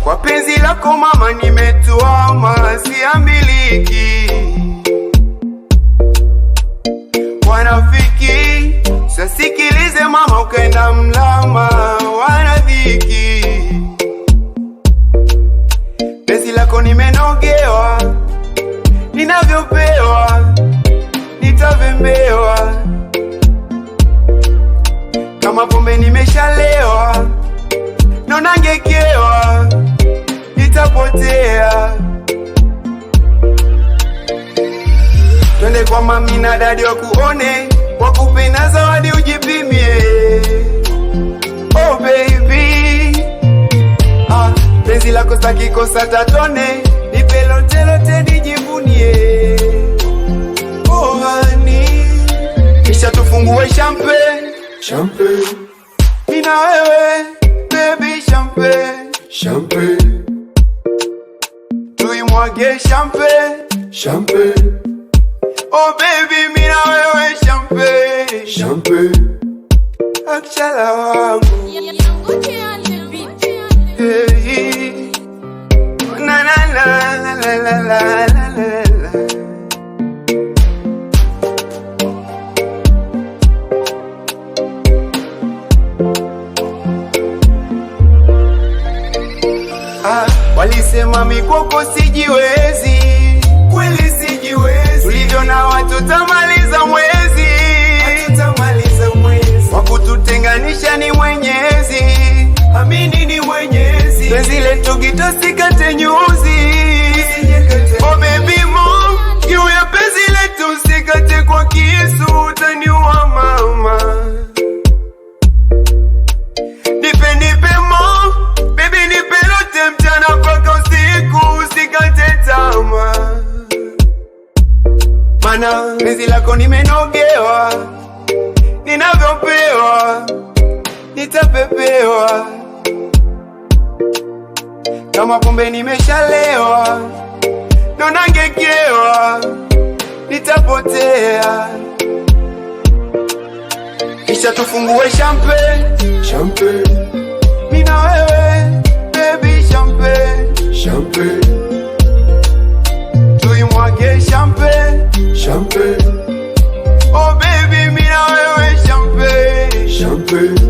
Kwa penzi lako mama nimetuama, siambiliki. Wanafiki sasikilize mama, ukaenda mlama, wanadhiki. Penzi lako nimenogewa, ninavyopewa nitavembewa. Kama pombe nimeshalewa, nonangekewa, nitapotea. Twende kwa mami na dadi wakuone, wakupe na zawadi ujipimie. Oh baby, penzi lako staki kosa tatone, nipe lote lote nijivunie. Oh honey, kisha tufungue champagne, champagne. Mina wewe baby, champagne, champagne. Tuimwage champagne, champagne. Oh baby, mina wewe champagne, champagne. Akchala wangu, hey. Na na na la la la la la la. Walisema mikoko sijiwezi, kweli sijiwezi. Tulivyo na watu tamaliza mwezi, wakututenganisha ni Mwenyezi, amini ni Mwenyezi. Penzi letu kitosikate nyuzi. Oh baby mom, juu ya penzi letu usikate kwa kisu, utaniua mama. Nipe mom, baby nipe lote mchana mpaka usiku, usikate tamaa. Mana penzi lako nimenogewa, ninavyopewa nitapepewa. Kama pombe nimeshalewa, nonangekewa, nitapotea. Kisha tufungue champagne, champagne. Mina wewe baby, champagne, champagne. Tuimwage champagne, champagne. Oh baby, mina wewe champagne, champagne.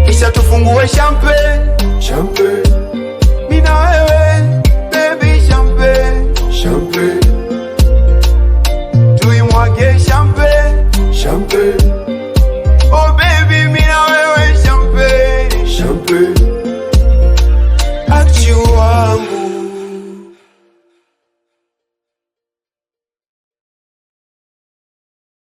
Kisha tufungue champagne, champagne.